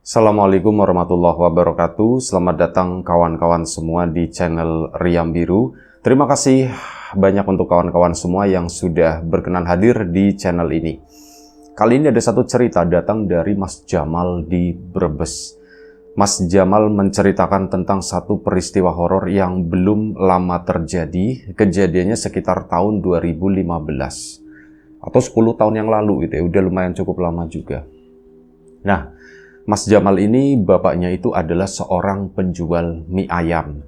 Assalamualaikum warahmatullahi wabarakatuh. Selamat datang kawan-kawan semua di channel Riam Biru. Terima kasih banyak untuk kawan-kawan semua yang sudah berkenan hadir di channel ini. Kali ini ada satu cerita datang dari Mas Jamal di Brebes. Mas Jamal menceritakan tentang satu peristiwa horor yang belum lama terjadi. Kejadiannya sekitar tahun 2015 atau 10 tahun yang lalu gitu ya. Udah lumayan cukup lama juga. Nah, Mas Jamal ini bapaknya itu adalah seorang penjual mie ayam.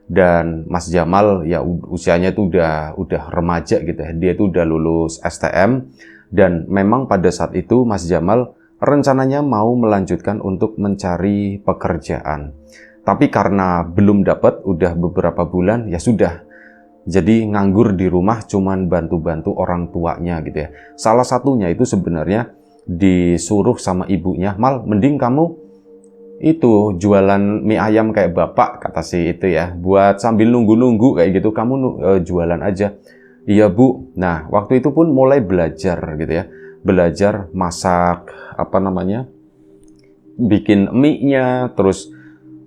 Dan Mas Jamal ya usianya itu udah remaja gitu ya. Dia itu udah lulus STM dan memang pada saat itu Mas Jamal rencananya mau melanjutkan untuk mencari pekerjaan. Tapi karena belum dapat udah beberapa bulan ya sudah. Jadi nganggur di rumah cuman bantu-bantu orang tuanya gitu ya. Salah satunya itu sebenarnya disuruh sama ibunya, "Mal, mending kamu itu jualan mie ayam kayak bapak," kata si itu ya, "buat sambil nunggu-nunggu kayak gitu, kamu jualan aja." "Iya bu." Nah, waktu itu pun mulai belajar gitu ya, belajar masak, bikin mie-nya, terus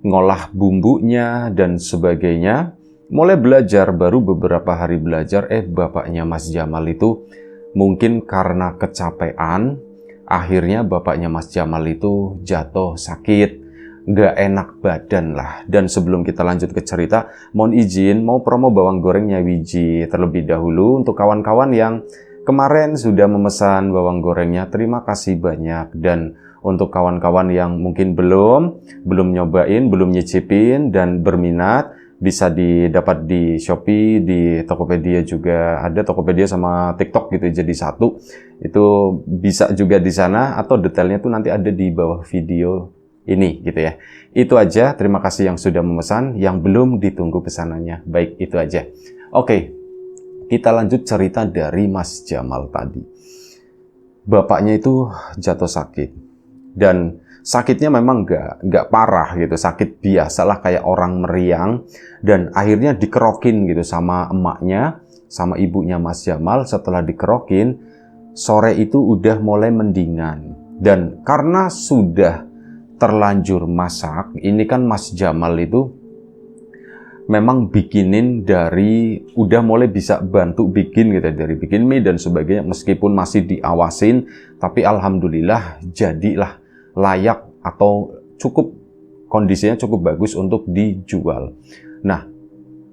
ngolah bumbunya dan sebagainya. Mulai belajar, baru beberapa hari belajar, bapaknya Mas Jamal itu mungkin karena kecapean, akhirnya bapaknya Mas Jamal itu jatuh sakit, nggak enak badan lah. Dan sebelum kita lanjut ke cerita, mohon izin mau promo bawang gorengnya Wiji terlebih dahulu. Untuk kawan-kawan yang kemarin sudah memesan bawang gorengnya, terima kasih banyak. Dan untuk kawan-kawan yang mungkin belum nyobain, belum nyicipin dan berminat, bisa didapat di Shopee, di Tokopedia juga ada, Tokopedia sama TikTok gitu jadi satu. Itu bisa juga di sana, atau detailnya tuh nanti ada di bawah video ini gitu ya. Itu aja, terima kasih yang sudah memesan, yang belum ditunggu pesanannya. Baik, itu aja. Oke, kita lanjut cerita dari Mas Jamal tadi. Bapaknya itu jatuh sakit dan sakitnya memang nggak parah gitu, sakit biasalah kayak orang meriang, dan akhirnya dikerokin gitu sama emaknya, sama ibunya Mas Jamal. Setelah dikerokin, sore itu udah mulai mendingan. Dan karena sudah terlanjur masak, ini kan Mas Jamal itu memang bikinin dari, udah mulai bisa bantu bikin gitu, dari bikin mie dan sebagainya, meskipun masih diawasin, tapi alhamdulillah jadilah layak atau cukup kondisinya cukup bagus untuk dijual. Nah,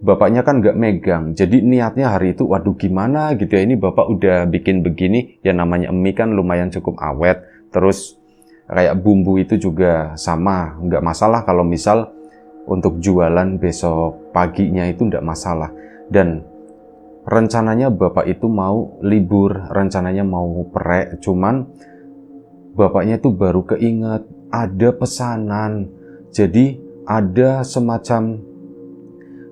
bapaknya kan nggak megang, jadi niatnya hari itu, waduh gimana gitu ya, ini bapak udah bikin begini, ya namanya mie kan lumayan cukup awet, terus kayak bumbu itu juga sama, nggak masalah kalau misal untuk jualan besok paginya itu nggak masalah. Dan rencananya bapak itu mau libur, rencananya mau prek, cuman bapaknya tuh baru keinget ada pesanan. Jadi ada semacam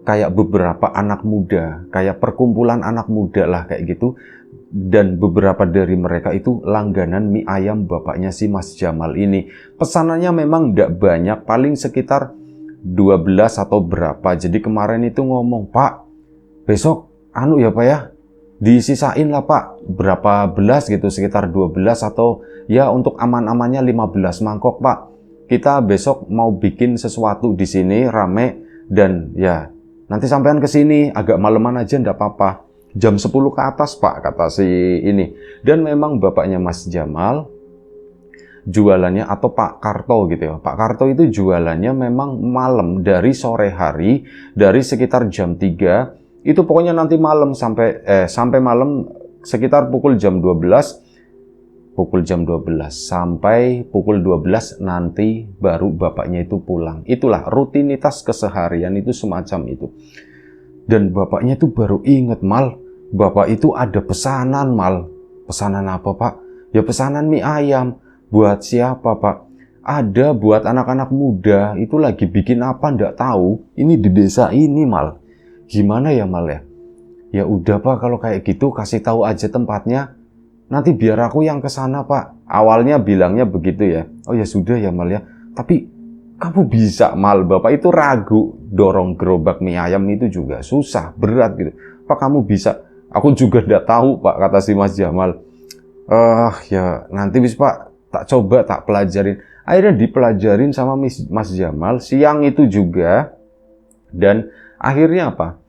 kayak beberapa anak muda, kayak perkumpulan anak muda lah kayak gitu. Dan beberapa dari mereka itu langganan mie ayam bapaknya si Mas Jamal ini. Pesanannya memang nggak banyak, paling sekitar 12 atau berapa. Jadi kemarin itu ngomong, "Pak, besok ya Pak ya, disisain lah Pak, berapa belas gitu, sekitar 12 atau ya untuk aman-amannya 15 mangkok Pak. Kita besok mau bikin sesuatu di sini rame, dan ya nanti sampean ke sini agak maleman aja ndak apa-apa. Jam 10 ke atas Pak," kata si ini. Dan memang bapaknya Mas Jamal jualannya, atau Pak Karto gitu ya. Pak Karto itu jualannya memang malam, dari sore hari, dari sekitar jam 3 itu pokoknya nanti malam sampai malam sekitar pukul jam 12 sampai pukul 12 nanti baru bapaknya itu pulang. Itulah rutinitas keseharian itu semacam itu. Dan bapaknya itu baru inget, "Mal, bapak itu ada pesanan Mal." "Pesanan apa Pak?" "Ya pesanan mie ayam." "Buat siapa Pak?" "Ada buat anak-anak muda, itu lagi bikin apa ndak tahu, ini di desa ini Mal." "Gimana ya Mal ya?" "Ya udah Pak, kalau kayak gitu kasih tahu aja tempatnya, nanti biar aku yang kesana Pak." Awalnya bilangnya begitu ya. "Oh ya sudah ya Mal ya, tapi kamu bisa Mal." Bapak itu ragu, dorong gerobak mie ayam itu juga susah, berat gitu. "Pak kamu bisa?" "Aku juga ndak tahu Pak," kata si Mas Jamal. Ya nanti bis Pak, tak coba, tak pelajarin." Akhirnya dipelajarin sama Mas Jamal siang itu juga. Dan akhirnya apa?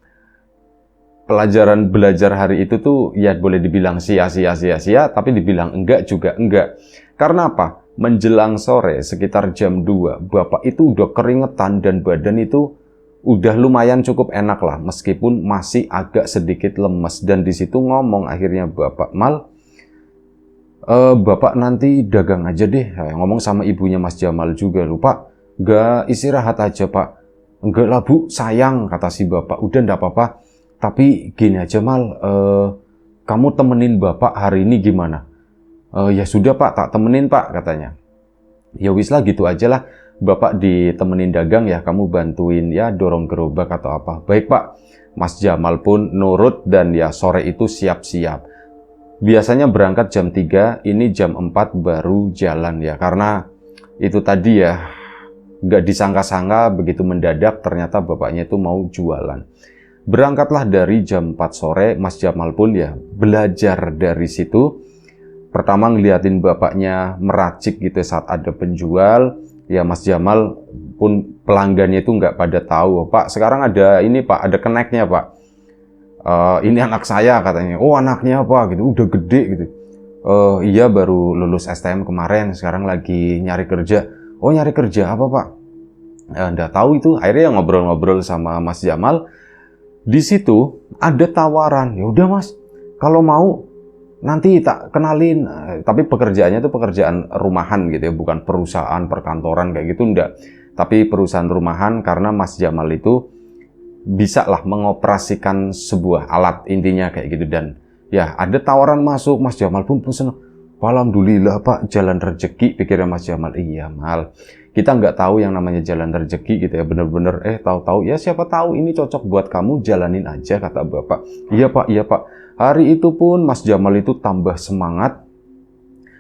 Pelajaran belajar hari itu tuh ya boleh dibilang sia-sia, tapi dibilang enggak juga enggak. Karena apa? Menjelang sore sekitar jam 2, Bapak itu udah keringetan dan badan itu udah lumayan cukup enak lah, meskipun masih agak sedikit lemes. Dan di situ ngomong akhirnya Bapak, Mal, Bapak nanti dagang aja deh. Ngomong sama ibunya Mas Jamal juga, lupa, enggak istirahat aja Pak. Enggak lah Bu, sayang, kata si Bapak. Udah enggak apa-apa. Tapi gini aja Mal, kamu temenin Bapak hari ini gimana? Ya sudah Pak, tak temenin Pak, katanya. Ya wis lah gitu aja lah, Bapak ditemenin dagang ya, kamu bantuin ya dorong gerobak atau apa. Baik Pak, Mas Jamal pun nurut dan ya sore itu siap-siap. Biasanya berangkat jam 3, ini jam 4 baru jalan ya, karena itu tadi ya, nggak disangka-sangka begitu mendadak ternyata bapaknya itu mau jualan. Berangkatlah dari jam 4 sore, Mas Jamal pun ya belajar dari situ. Pertama ngeliatin bapaknya meracik gitu saat ada penjual. Ya Mas Jamal pun pelanggannya itu nggak pada tahu, Pak sekarang ada ini Pak, ada keneknya Pak. Ini anak saya katanya. Oh anaknya apa gitu, udah gede gitu. Iya baru lulus STM kemarin, sekarang lagi nyari kerja. Oh nyari kerja apa Pak? Nggak tahu itu. Akhirnya ngobrol-ngobrol sama Mas Jamal. Di situ ada tawaran, ya udah Mas, kalau mau nanti tak kenalin. Tapi pekerjaannya itu pekerjaan rumahan gitu ya, bukan perusahaan perkantoran kayak gitu, enggak. Tapi perusahaan rumahan karena Mas Jamal itu bisa lah mengoperasikan sebuah alat intinya kayak gitu. Dan ya ada tawaran masuk, Mas Jamal pun senang. Alhamdulillah Pak, jalan rezeki, pikirnya Mas Jamal. Iya Mal, kita nggak tahu yang namanya jalan rezeki gitu ya, bener-bener tahu-tahu ya siapa tahu ini cocok buat kamu, jalanin aja, kata Bapak. Iya Pak, iya Pak. Hari itu pun Mas Jamal itu tambah semangat,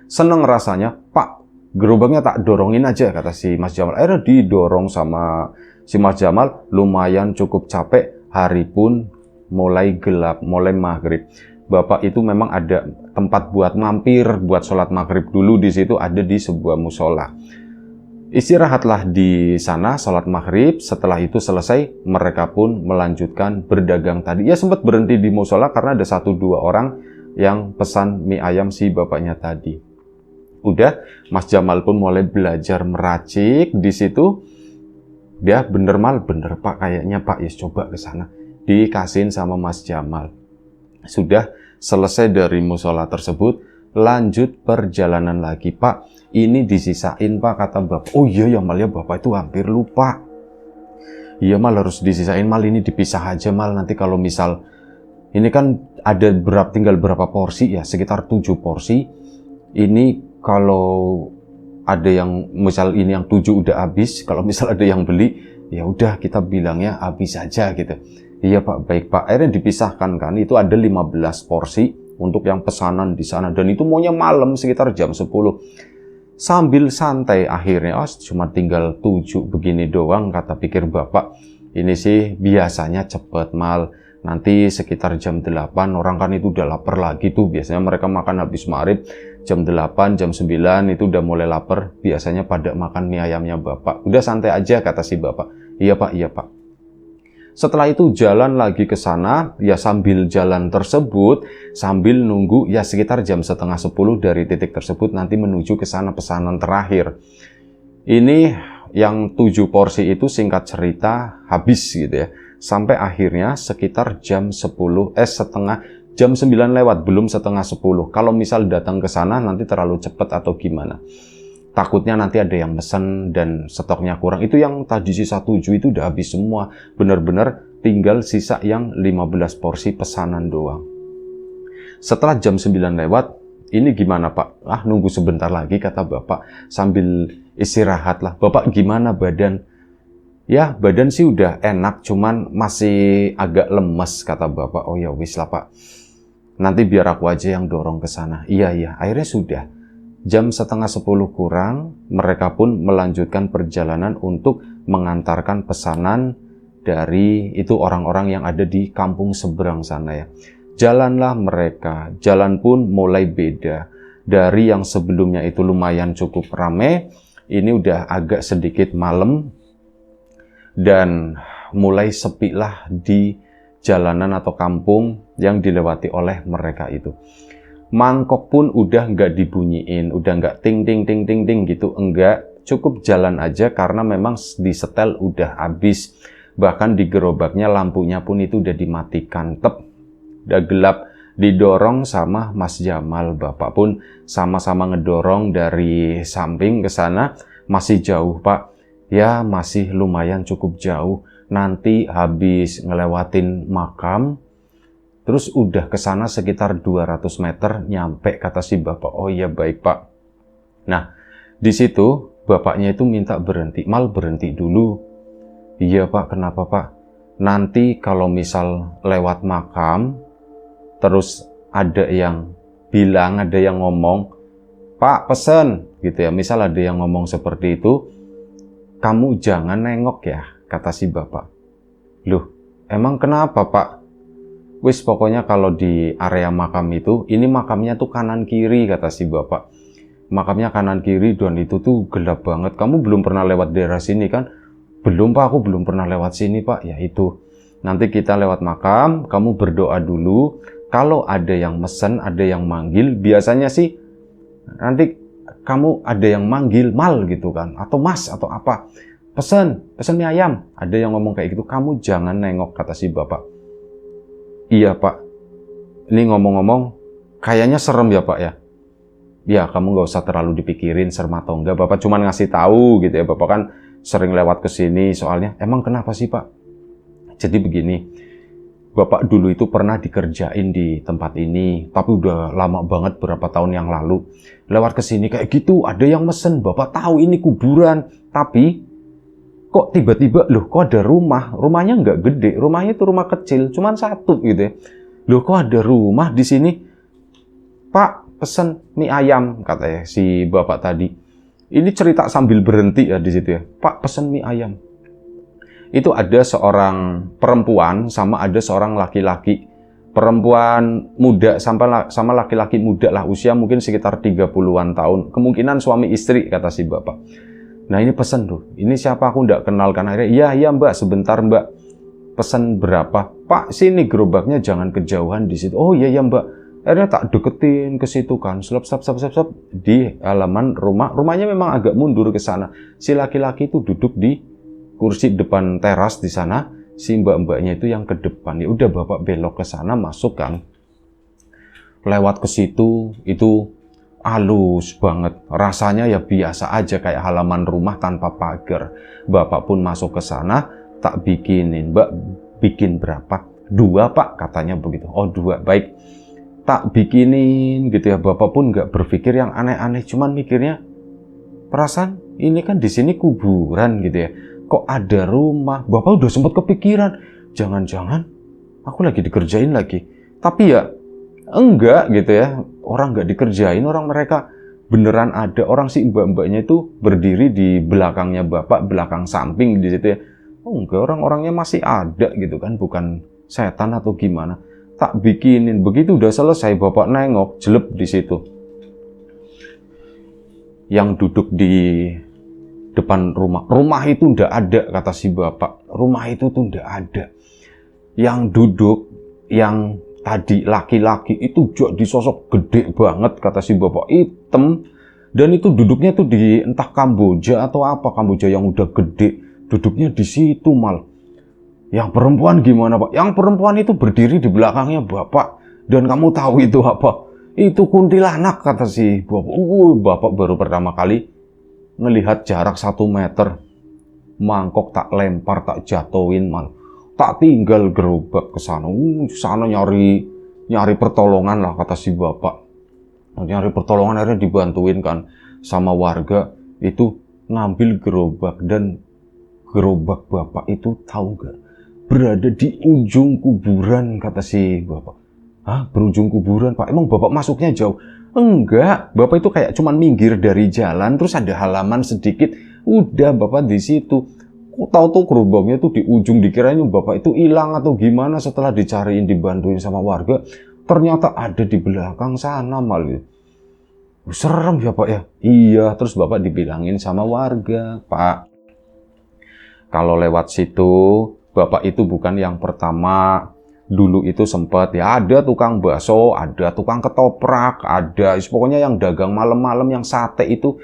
seneng rasanya. Pak, gerobaknya tak dorongin aja, kata si Mas Jamal. Akhirnya didorong sama si Mas Jamal, lumayan cukup capek. Hari pun mulai gelap, mulai maghrib. Bapak itu memang ada tempat buat mampir, buat sholat maghrib dulu di situ, ada di sebuah musola. Istirahatlah di sana, sholat maghrib. Setelah itu selesai, mereka pun melanjutkan berdagang tadi. Ya sempat berhenti di musola karena ada 1-2 orang yang pesan mie ayam si bapaknya tadi. Udah, Mas Jamal pun mulai belajar meracik di situ. Dia bener Mal, bener Pak, kayaknya Pak, ya coba ke sana. Dikasihin sama Mas Jamal. Sudah selesai dari musola tersebut, lanjut perjalanan lagi. Pak, ini disisain Pak, kata Bapak. Oh iya ya Mal, ya Bapak itu hampir lupa. Iya Mal, harus disisain Mal, ini dipisah aja Mal. Nanti kalau misal, ini kan ada tinggal berapa porsi ya, sekitar 7 porsi. Ini kalau ada yang, misal ini yang 7 udah habis, kalau misal ada yang beli, ya udah kita bilangnya habis aja gitu. Iya Pak, baik Pak. Akhirnya dipisahkan kan, itu ada 15 porsi untuk yang pesanan di sana. Dan itu maunya malam sekitar jam 10. Sambil santai akhirnya, cuma tinggal 7 begini doang, kata pikir Bapak. Ini sih biasanya cepet Mal. Nanti sekitar jam 8, orang kan itu udah lapar lagi tuh. Biasanya mereka makan habis maghrib, jam 8, jam 9 itu udah mulai lapar. Biasanya pada makan mie ayamnya Bapak. Udah santai aja, kata si Bapak. Iya Pak, iya Pak. Setelah itu jalan lagi ke sana, ya sambil jalan tersebut, sambil nunggu ya sekitar jam setengah 10 dari titik tersebut nanti menuju ke sana pesanan terakhir. Ini yang 7 porsi itu singkat cerita habis gitu ya. Sampai akhirnya sekitar jam 10, jam 9 lewat, belum setengah 10. Kalau misal datang ke sana nanti terlalu cepat atau gimana. Takutnya nanti ada yang mesen dan stoknya kurang. Itu yang tadi sisa 7 itu udah habis semua. Bener-bener tinggal sisa yang 15 porsi pesanan doang. Setelah jam 9 lewat, ini gimana Pak? Nunggu sebentar lagi, kata Bapak. Sambil istirahat lah. Bapak gimana badan? Ya badan sih udah enak, cuman masih agak lemes, kata Bapak. Oh ya wis lah Pak. Nanti biar aku aja yang dorong ke sana. Iya. Akhirnya sudah. Jam setengah 10 kurang, mereka pun melanjutkan perjalanan untuk mengantarkan pesanan dari itu orang-orang yang ada di kampung seberang sana ya. Jalanlah mereka, jalan pun mulai beda. Dari yang sebelumnya itu lumayan cukup ramai, ini udah agak sedikit malam dan mulai sepilah di jalanan atau kampung yang dilewati oleh mereka itu. Mangkok pun udah nggak dibunyiin, udah nggak ting ting ting ting ting gitu, enggak. Cukup jalan aja karena memang disetel udah habis. Bahkan di gerobaknya lampunya pun itu udah dimatikan, udah gelap. Didorong sama Mas Jamal, Bapak pun sama-sama ngedorong dari samping ke sana. Masih jauh Pak, ya masih lumayan cukup jauh. Nanti habis ngelewatin makam, terus udah ke sana sekitar 200 meter nyampe, kata si Bapak. Oh iya baik Pak. Nah, di situ bapaknya itu minta berhenti. Mal, berhenti dulu. Iya Pak, kenapa Pak? Nanti kalau misal lewat makam, terus ada yang bilang, ada yang ngomong, Pak pesen gitu ya. Misal ada yang ngomong seperti itu, kamu jangan nengok ya, kata si Bapak. Loh, emang kenapa Pak? Wis pokoknya kalau di area makam itu, ini makamnya tuh kanan kiri, kata si Bapak. Makamnya kanan kiri dan itu tuh gelap banget. Kamu belum pernah lewat daerah sini kan? Belum Pak, aku belum pernah lewat sini Pak. Ya itu, nanti kita lewat makam, kamu berdoa dulu. Kalau ada yang mesen, ada yang manggil, biasanya sih nanti kamu ada yang manggil Mal gitu kan, atau Mas atau apa, pesen mie ayam, ada yang ngomong kayak gitu, kamu jangan nengok, kata si Bapak. Iya Pak, ini ngomong-ngomong kayaknya serem ya Pak ya. Ya kamu nggak usah terlalu dipikirin serem atau enggak, Bapak cuma ngasih tahu gitu ya. Bapak kan sering lewat ke sini soalnya. Emang kenapa sih Pak? Jadi begini, Bapak dulu itu pernah dikerjain di tempat ini, tapi udah lama banget, berapa tahun yang lalu. Lewat ke sini kayak gitu, ada yang mesen, Bapak tahu ini kuburan, tapi kok tiba-tiba, loh kok ada rumah, rumahnya nggak gede, rumahnya itu rumah kecil, cuman satu gitu ya. Loh kok ada rumah di sini? Pak, pesen mie ayam, katanya si Bapak tadi. Ini cerita sambil berhenti ya di situ ya. Pak, pesen mie ayam. Itu ada seorang perempuan sama ada seorang laki-laki. Perempuan muda sama laki-laki muda lah, usia mungkin sekitar 30-an tahun. Kemungkinan suami istri, kata si Bapak. Nah ini pesen tuh, ini siapa aku nggak kenal kan. Akhirnya, iya Mbak, sebentar Mbak. Pesen berapa? Pak, sini gerobaknya jangan kejauhan di situ. Oh iya Mbak. Akhirnya tak deketin ke situ kan, slap di halaman rumah. Rumahnya memang agak mundur ke sana. Si laki-laki itu duduk di kursi depan teras di sana, si mbak-mbaknya itu yang ke depan. Ya udah Bapak belok ke sana, masuk kan. Lewat ke situ, itu halus banget. Rasanya ya biasa aja kayak halaman rumah tanpa pagar. Bapak pun masuk ke sana, tak bikinin. Mbak, bikin berapa? 2 Pak, katanya begitu. Oh 2, baik. Tak bikinin gitu ya. Bapak pun nggak berpikir yang aneh-aneh, cuman mikirnya, perasaan ini kan di sini kuburan gitu ya. Kok ada rumah? Bapak udah sempat kepikiran, jangan-jangan aku lagi dikerjain lagi. Tapi ya enggak gitu ya. Orang nggak dikerjain, orang mereka beneran ada. Orang si mbak-mbaknya itu berdiri di belakangnya Bapak, belakang samping di situ ya. Oh enggak, orang-orangnya masih ada gitu kan, bukan setan atau gimana. Tak bikinin, begitu udah selesai Bapak nengok, jelek di situ. Yang duduk di depan rumah itu ndak ada, kata si Bapak. Rumah itu tuh ndak ada. Yang duduk, yang tadi laki-laki itu jadi sosok gede banget, kata si Bapak, hitam. Dan itu duduknya tuh di entah Kamboja atau apa, Kamboja yang udah gede. Duduknya di situ Mal. Yang perempuan gimana Pak? Yang perempuan itu berdiri di belakangnya Bapak. Dan kamu tahu itu apa? Itu kuntilanak, kata si Bapak. Bapak baru pertama kali ngelihat jarak 1 meter. Mangkok tak lempar, tak jatuhin Mal. Tak tinggal gerobak ke sana. Sana nyari pertolongan lah, kata si Bapak. Nyari pertolongan, akhirnya dibantuin kan sama warga. Itu ngambil gerobak, dan gerobak Bapak itu tahu nggak? Berada di ujung kuburan, kata si Bapak. Hah, berujung kuburan Pak? Emang Bapak masuknya jauh? Enggak, Bapak itu kayak cuman minggir dari jalan, terus ada halaman sedikit, udah Bapak di situ. Kok tahu tuh gerobaknya tuh di ujung, dikirain Bapak itu hilang atau gimana. Setelah dicariin, dibantuin sama warga, ternyata ada di belakang sana Mal. Serem ya Pak ya? Iya, terus Bapak dibilangin sama warga, Pak, kalau lewat situ, Bapak itu bukan yang pertama. Dulu itu sempat ya ada tukang bakso, ada tukang ketoprak, ada pokoknya yang dagang malam-malam, yang sate itu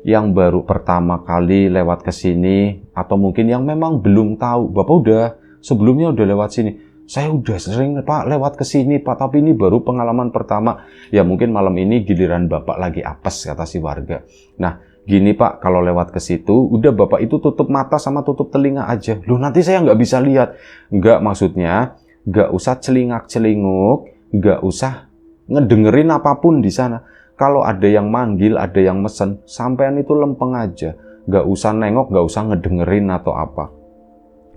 yang baru pertama kali lewat ke sini, atau mungkin yang memang belum tahu. Bapak udah sebelumnya udah lewat sini. Saya udah sering Pak lewat ke sini Pak, tapi ini baru pengalaman pertama. Ya mungkin malam ini giliran Bapak lagi apes, kata si warga. Nah, gini Pak, kalau lewat ke situ, udah Bapak itu tutup mata sama tutup telinga aja. Loh nanti saya nggak bisa lihat. Nggak, maksudnya nggak usah celingak-celinguk, nggak usah ngedengerin apapun di sana. Kalau ada yang manggil, ada yang mesen, sampean itu lempeng aja. Nggak usah nengok, nggak usah ngedengerin atau apa.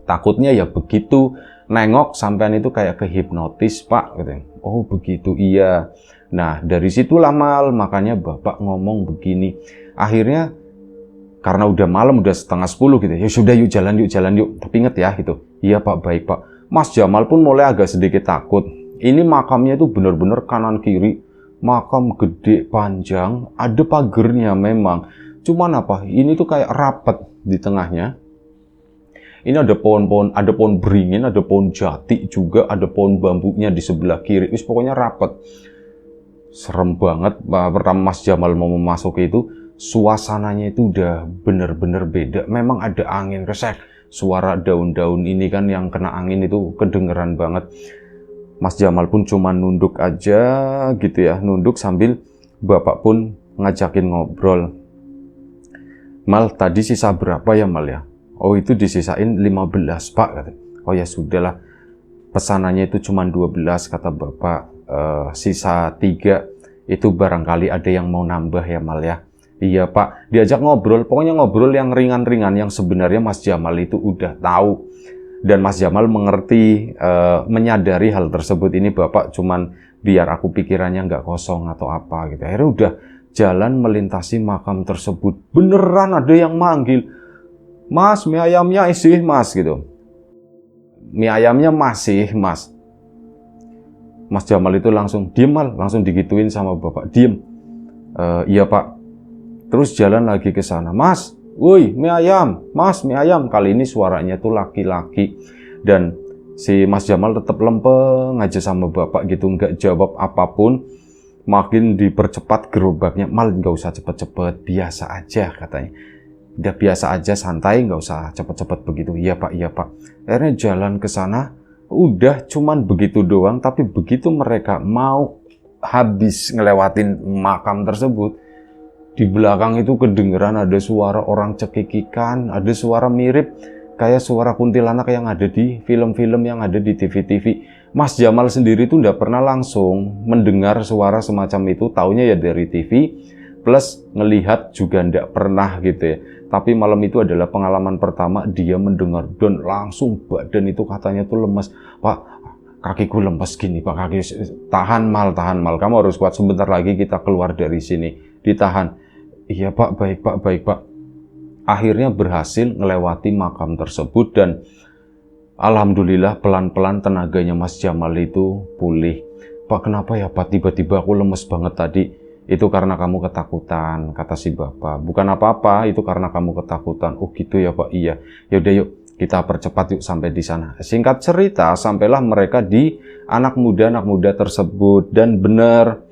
Takutnya ya begitu nengok, sampean itu kayak kehipnotis Pak. Oh begitu, iya. Nah dari situlah Mal, makanya Bapak ngomong begini. Akhirnya karena udah malam, udah setengah 10 gitu. Ya sudah yuk jalan yuk. Tapi inget ya gitu. Iya Pak, baik Pak. Mas Jamal pun mulai agak sedikit takut. Ini makamnya itu benar-benar kanan kiri. Makam gede panjang, ada pagernya memang. Cuman apa? Ini tuh kayak rapet di tengahnya. Ini ada pohon-pohon, ada pohon beringin, ada pohon jati juga, ada pohon bambunya di sebelah kiri. Pokoknya rapet. Serem banget. Pertama Mas Jamal mau memasuki itu, suasananya itu udah bener-bener beda. Memang ada angin resek. Suara daun-daun ini kan yang kena angin itu kedengeran banget. Mas Jamal pun cuma nunduk aja gitu ya. Nunduk sambil Bapak pun ngajakin ngobrol. Mal, tadi sisa berapa ya Mal ya? Oh itu disisain 15 Pak. Oh ya sudahlah. Pesanannya itu cuma 12 kata Bapak. Sisa 3 itu barangkali ada yang mau nambah ya Mal ya. Iya Pak, diajak ngobrol, pokoknya ngobrol yang ringan-ringan, yang sebenarnya Mas Jamal itu udah tahu. Dan Mas Jamal mengerti, menyadari hal tersebut. Ini Bapak cuman biar aku pikirannya nggak kosong atau apa gitu. Akhirnya udah jalan melintasi makam tersebut. Beneran ada yang manggil, Mas, mie ayamnya isi Mas gitu. Mie ayamnya masih Mas. Mas Jamal itu langsung diem Mal, langsung digituin sama Bapak, diem. Iya Pak. Terus jalan lagi ke sana, Mas, woi mie ayam, Mas mie ayam. Kali ini suaranya tuh laki-laki. Dan si Mas Jamal tetap lempeng aja sama Bapak gitu, nggak jawab apapun. Makin dipercepat gerobaknya, Mal nggak usah cepet-cepet, biasa aja katanya. Udah biasa aja, santai, nggak usah cepet-cepet begitu. Iya Pak, iya Pak. Akhirnya jalan ke sana, udah cuman begitu doang. Tapi begitu mereka mau habis ngelewatin makam tersebut, di belakang itu kedengeran ada suara orang cekikikan, ada suara mirip kayak suara kuntilanak yang ada di film-film, yang ada di TV-TV. Mas Jamal sendiri tuh nggak pernah langsung mendengar suara semacam itu, taunya ya dari TV, plus ngelihat juga nggak pernah gitu ya. Tapi malam itu adalah pengalaman pertama dia mendengar, dan langsung badan itu katanya tuh lemas. Pak, kakiku lemes gini Pak, kaki tahan Mal, kamu harus kuat, sebentar lagi kita keluar dari sini, ditahan. Iya Pak, baik Pak, baik Pak. Akhirnya berhasil ngelewati makam tersebut dan alhamdulillah pelan-pelan tenaganya Mas Jamal itu pulih. Pak, kenapa ya Pak, tiba-tiba aku lemes banget tadi? Itu karena kamu ketakutan, kata si Bapak. Bukan apa-apa, itu karena kamu ketakutan. Oh gitu ya Pak, iya. Yaudah yuk, kita percepat yuk sampai di sana. Singkat cerita, sampailah mereka di anak muda tersebut. Dan benar,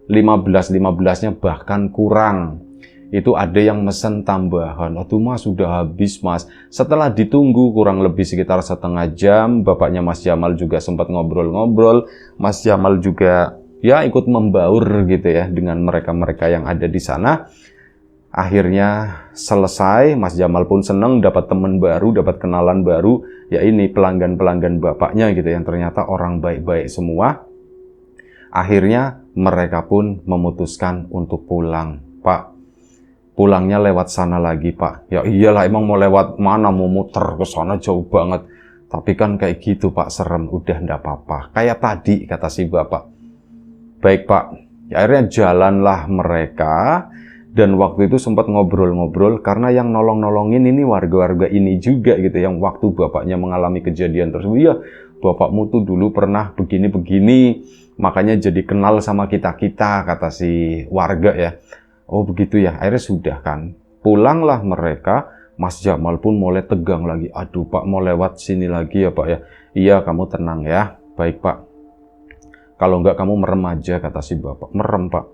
15-15-nya bahkan kurang. Itu ada yang mesen tambahan. Aduh Mas, sudah habis Mas. Setelah ditunggu kurang lebih sekitar setengah jam, bapaknya Mas Jamal juga sempat ngobrol-ngobrol. Mas Jamal juga ya ikut membaur gitu ya dengan mereka-mereka yang ada di sana. Akhirnya selesai, Mas Jamal pun seneng dapat teman baru, dapat kenalan baru. Ya ini pelanggan-pelanggan bapaknya gitu, yang ternyata orang baik-baik semua. Akhirnya mereka pun memutuskan untuk pulang. Pak, pulangnya lewat sana lagi Pak. Ya iyalah, emang mau lewat mana, mau muter ke sana jauh banget. Tapi kan kayak gitu Pak, serem. Udah ndak apa-apa, kayak tadi kata si Bapak. Baik Pak. Ya, akhirnya jalanlah mereka. Dan waktu itu sempat ngobrol-ngobrol, karena yang nolong-nolongin ini warga-warga ini juga gitu, yang waktu bapaknya mengalami kejadian tersebut. Ya, bapakmu tuh dulu pernah begini-begini. makanya jadi kenal sama kita-kita, kata si warga ya. Oh begitu ya, akhirnya sudah kan. Pulanglah mereka, Mas Jamal pun mulai tegang lagi. Aduh Pak, mau lewat sini lagi ya Pak ya. Iya, kamu tenang ya. Baik Pak. Kalau enggak kamu merem aja, kata si bapak. Merem Pak.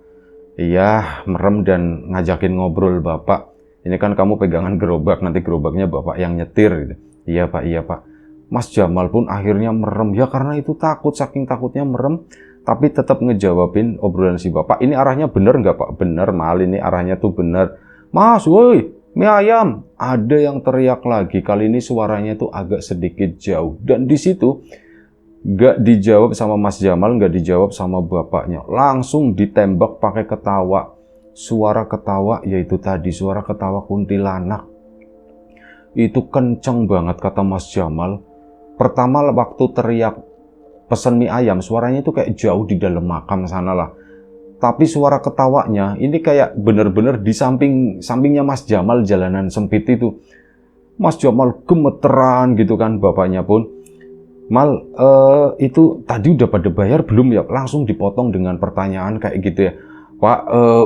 Iya, merem dan ngajakin ngobrol Bapak. Ini kan kamu pegangan gerobak, nanti gerobaknya Bapak yang nyetir gitu. Iya Pak, iya Pak. Mas Jamal pun akhirnya merem. Ya karena itu takut, saking takutnya merem. Tapi tetap ngejawabin obrolan si Bapak. Ini arahnya bener nggak Pak? Bener Mal, ini arahnya tuh bener. Mas, woi, mie ayam. Ada yang teriak lagi. Kali ini suaranya tuh agak sedikit jauh. Dan di situ nggak dijawab sama Mas Jamal, nggak dijawab sama bapaknya. Langsung ditembak pakai ketawa. Suara ketawa, yaitu tadi suara ketawa kuntilanak. Itu kenceng banget, kata Mas Jamal. Pertama waktu teriak pesen mie ayam, suaranya itu kayak jauh di dalam makam sana lah. Tapi suara ketawanya ini kayak bener-bener di sampingnya Mas Jamal, jalanan sempit itu. Mas Jamal gemeteran gitu kan, bapaknya pun. Mal, itu tadi udah pada bayar belum ya? Langsung dipotong dengan pertanyaan kayak gitu ya. Pak,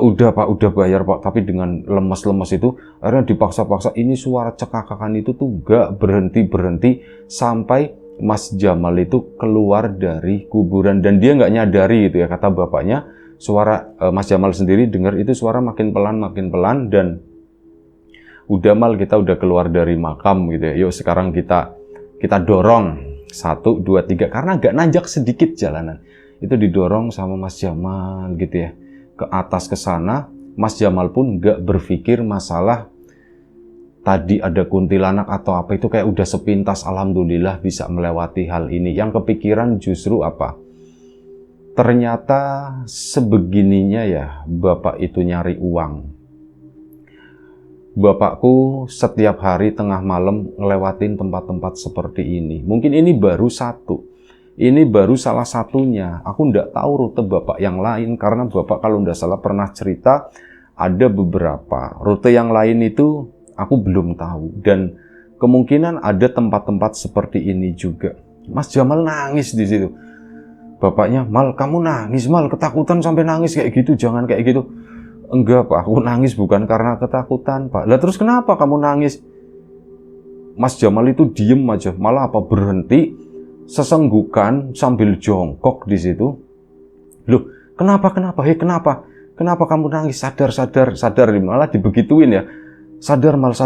udah Pak, udah bayar Pak. Tapi dengan lemes-lemes itu, akhirnya dipaksa-paksa. Ini suara cekakakan itu tuh gak berhenti-berhenti sampai Mas Jamal itu keluar dari kuburan. Dan dia gak nyadari gitu ya, kata bapaknya. Suara Mas Jamal sendiri dengar itu suara makin pelan. Dan udah Mal, kita udah keluar dari makam gitu ya. Yuk sekarang kita dorong. 1, 2, 3, karena agak nanjak sedikit jalanan. Itu didorong sama Mas Jamal gitu ya. Ke atas ke sana, Mas Jamal pun nggak berpikir masalah tadi ada kuntilanak atau apa, itu kayak udah sepintas alhamdulillah bisa melewati hal ini. Yang kepikiran justru apa? Ternyata sebegininya ya Bapak itu nyari uang. Bapakku setiap hari tengah malam ngelewatin tempat-tempat seperti ini. Mungkin ini baru satu. Ini baru salah satunya. Aku nggak tahu rute Bapak yang lain. Karena Bapak kalau nggak salah pernah cerita ada beberapa. Rute yang lain itu aku belum tahu. Dan kemungkinan ada tempat-tempat seperti ini juga. Mas Jamal nangis di situ. Bapaknya, Mal kamu nangis Mal, ketakutan sampai nangis kayak gitu. Jangan kayak gitu. Enggak Pak, aku nangis bukan karena ketakutan Pak. Lah terus kenapa kamu nangis? Mas Jamal itu diem aja, malah apa berhenti, sesenggukan sambil jongkok di situ. Loh, kenapa? Hei, kenapa? Kenapa kamu nangis? Sadar, malah dibegituin ya. Sadar Mal.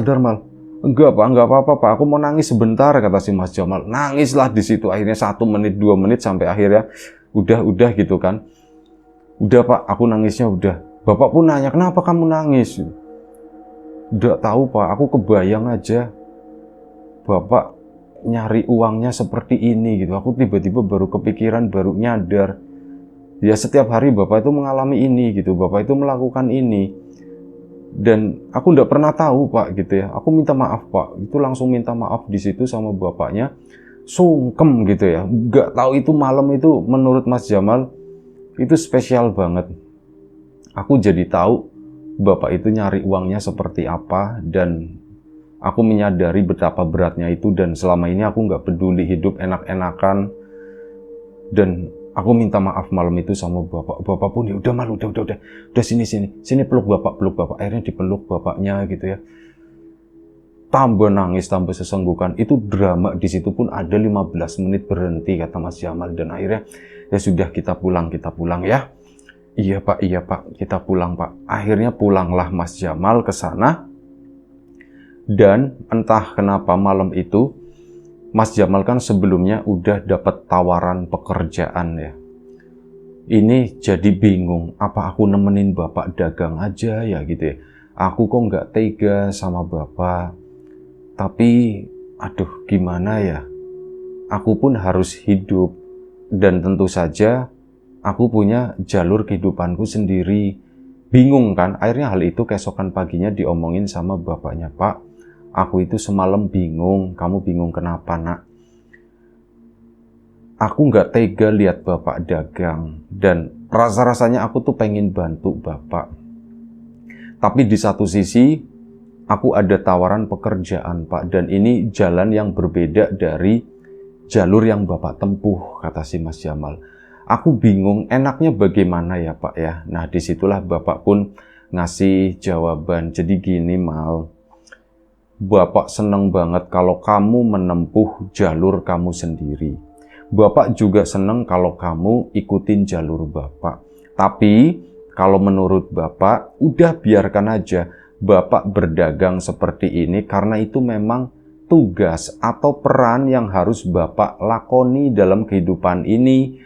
Enggak Pak, enggak apa-apa Pak, aku mau nangis sebentar, kata si Mas Jamal. Nangislah di situ, akhirnya 1 menit, 2 menit sampai akhirnya udah gitu kan. Udah Pak, aku nangisnya udah. Bapak pun nanya, kenapa kamu nangis? Nggak tahu Pak, aku kebayang aja Bapak nyari uangnya seperti ini gitu. Aku tiba-tiba baru kepikiran, baru nyadar. Ya setiap hari Bapak itu mengalami ini gitu, Bapak itu melakukan ini. Dan aku nggak pernah tahu Pak gitu ya. Aku minta maaf Pak, itu langsung minta maaf di situ sama bapaknya. Sungkem gitu ya. Nggak tahu itu malam itu menurut Mas Jamal itu spesial banget. Aku jadi tahu Bapak itu nyari uangnya seperti apa, dan aku menyadari betapa beratnya itu, dan selama ini aku nggak peduli hidup enak-enakan. Dan aku minta maaf malam itu sama Bapak. Bapak pun ya udah Mal, udah sini peluk Bapak. Akhirnya dipeluk bapaknya gitu ya. Tambah nangis, tambah sesenggukan. Itu drama di situ pun ada 15 menit berhenti, kata Mas Jamal. Dan akhirnya ya sudah, kita pulang ya. Iya Pak, kita pulang Pak. Akhirnya pulanglah Mas Jamal ke sana. Dan entah kenapa malam itu, Mas Jamal kan sebelumnya udah dapat tawaran pekerjaan ya. Ini jadi bingung, apa aku nemenin Bapak dagang aja ya gitu ya. Aku kok nggak tega sama Bapak. Tapi, aduh gimana ya. Aku pun harus hidup. Dan tentu saja, aku punya jalur kehidupanku sendiri. Bingung kan? Akhirnya hal itu keesokan paginya diomongin sama bapaknya. Pak, aku itu semalam bingung. Kamu bingung kenapa nak? Aku nggak tega lihat Bapak dagang. Dan rasa-rasanya aku tuh pengen bantu Bapak. Tapi di satu sisi, aku ada tawaran pekerjaan Pak. Dan ini jalan yang berbeda dari jalur yang Bapak tempuh, kata si Mas Jamal. Aku bingung enaknya bagaimana ya Pak ya. Nah disitulah Bapak pun ngasih jawaban. Jadi gini Mal, Bapak seneng banget kalau kamu menempuh jalur kamu sendiri. Bapak juga seneng kalau kamu ikutin jalur Bapak. Tapi kalau menurut Bapak, udah biarkan aja Bapak berdagang seperti ini karena itu memang tugas atau peran yang harus Bapak lakoni dalam kehidupan ini.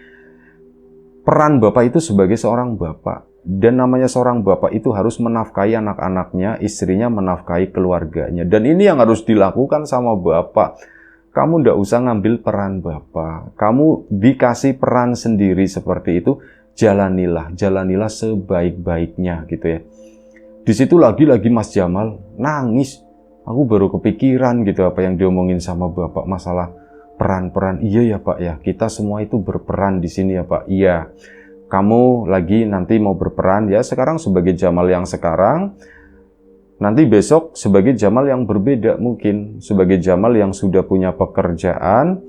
Peran Bapak itu sebagai seorang Bapak. Dan namanya seorang Bapak itu harus menafkahi anak-anaknya, istrinya menafkahi keluarganya. Dan ini yang harus dilakukan sama Bapak. Kamu ndak usah ngambil peran Bapak. Kamu dikasih peran sendiri seperti itu, jalanilah sebaik-baiknya gitu ya. Di situ lagi-lagi Mas Jamal nangis. Aku baru kepikiran gitu apa yang diomongin sama Bapak masalah peran-peran. Iya ya Pak ya, kita semua itu berperan di sini ya Pak. Iya, kamu lagi nanti mau berperan ya sekarang sebagai Jamal yang sekarang, nanti besok sebagai Jamal yang berbeda mungkin, sebagai Jamal yang sudah punya pekerjaan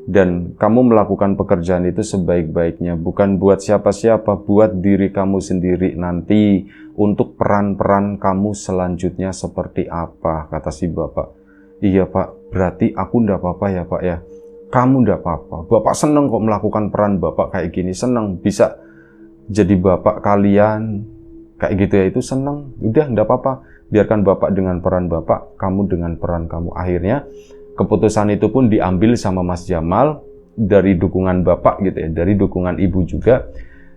dan kamu melakukan pekerjaan itu sebaik-baiknya, bukan buat siapa-siapa, buat diri kamu sendiri nanti untuk peran-peran kamu selanjutnya seperti apa, kata si Bapak. Iya Pak, berarti aku ndak apa-apa ya Pak ya. Kamu ndak apa-apa. Bapak seneng kok melakukan peran Bapak kayak gini. Seneng bisa jadi Bapak kalian. Kayak gitu ya, itu seneng. Udah ndak apa-apa. Biarkan Bapak dengan peran Bapak, kamu dengan peran kamu. Akhirnya keputusan itu pun diambil sama Mas Jamal dari dukungan Bapak gitu ya. Dari dukungan Ibu juga.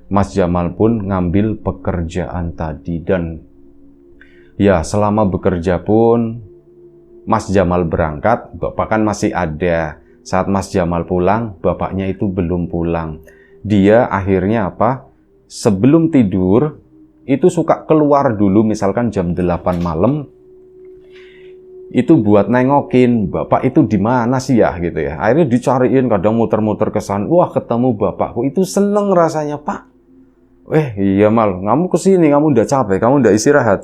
Mas Jamal pun ngambil pekerjaan tadi. Dan ya selama bekerja pun Mas Jamal berangkat, Bapak kan masih ada. Saat Mas Jamal pulang, Bapaknya itu belum pulang. Dia akhirnya apa? Sebelum tidur, itu suka keluar dulu, misalkan jam 8 malam, itu buat nengokin, Bapak itu di mana sih ya gitu ya. Akhirnya dicariin, kadang muter-muter ke sana. Wah, ketemu Bapakku, itu seneng rasanya, Pak. Iya Mal, kamu kesini, kamu udah capek, kamu udah istirahat.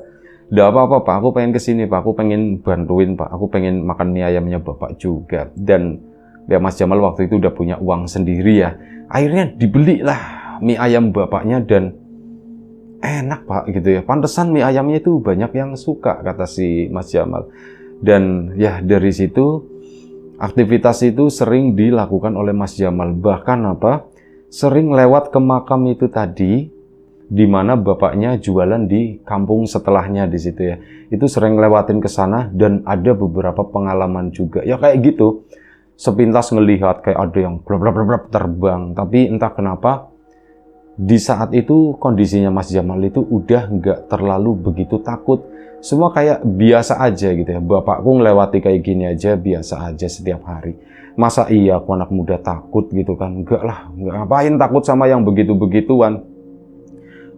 Nggak apa-apa Pak, aku pengen kesini Pak, aku pengen bantuin Pak, aku pengen makan mie ayamnya Bapak juga. Dan ya Mas Jamal waktu itu udah punya uang sendiri ya. Akhirnya dibelilah mie ayam Bapaknya dan enak Pak gitu ya. Pantesan mie ayamnya itu banyak yang suka, kata si Mas Jamal. Dan ya dari situ aktivitas itu sering dilakukan oleh Mas Jamal. Bahkan apa? Sering lewat ke makam itu tadi, di mana Bapaknya jualan di kampung setelahnya di situ ya. Itu sering lewatin ke sana dan ada beberapa pengalaman juga. Ya kayak gitu. Sepintas ngelihat kayak ada yang blab terbang. Tapi entah kenapa di saat itu kondisinya Mas Jamal itu udah nggak terlalu begitu takut. Semua kayak biasa aja gitu ya. Bapakku ngelewati kayak gini aja biasa aja setiap hari. Masa iya aku anak muda takut gitu kan? Enggak lah, nggak ngapain takut sama yang begitu-begituan.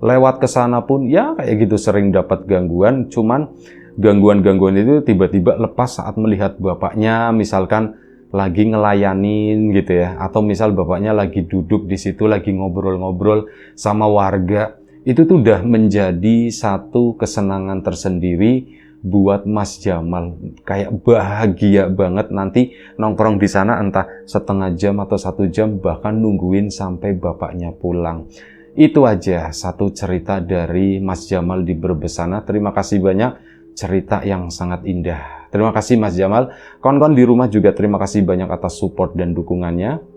Lewat ke sana pun ya kayak gitu sering dapat gangguan, cuman gangguan-gangguan itu tiba-tiba lepas saat melihat Bapaknya misalkan lagi ngelayanin gitu ya, atau misal Bapaknya lagi duduk di situ lagi ngobrol-ngobrol sama warga. Itu tuh udah menjadi satu kesenangan tersendiri buat Mas Jamal. Kayak bahagia banget nanti nongkrong di sana entah setengah jam atau 1 jam, bahkan nungguin sampai Bapaknya pulang. Itu aja satu cerita dari Mas Jamal di Berbesana. Terima kasih banyak, cerita yang sangat indah. Terima kasih Mas Jamal. Kawan-kawan di rumah juga terima kasih banyak atas support dan dukungannya.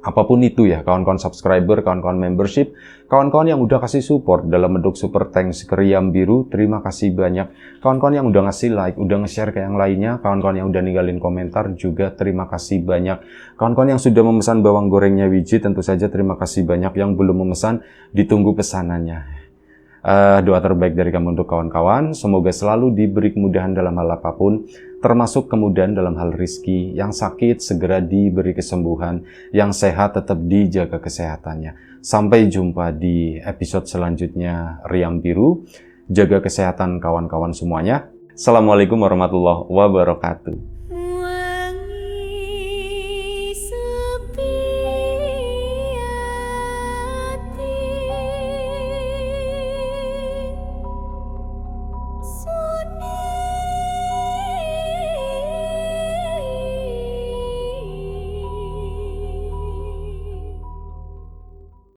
Apapun itu ya, kawan-kawan subscriber, kawan-kawan membership, kawan-kawan yang udah kasih support dalam bentuk super thanks ke Riam Biru, terima kasih banyak. Kawan-kawan yang udah ngasih like, udah nge-share ke yang lainnya, kawan-kawan yang udah ninggalin komentar juga terima kasih banyak. Kawan-kawan yang sudah memesan bawang gorengnya Wiji, tentu saja terima kasih banyak. Yang belum memesan, ditunggu pesanannya. Doa terbaik dari kami untuk kawan-kawan, semoga selalu diberi kemudahan dalam hal apapun, termasuk kemudahan dalam hal rizki. Yang sakit segera diberi kesembuhan, yang sehat tetap dijaga kesehatannya. Sampai jumpa di episode selanjutnya Riam Biru. Jaga kesehatan kawan-kawan semuanya. Assalamualaikum warahmatullahi wabarakatuh.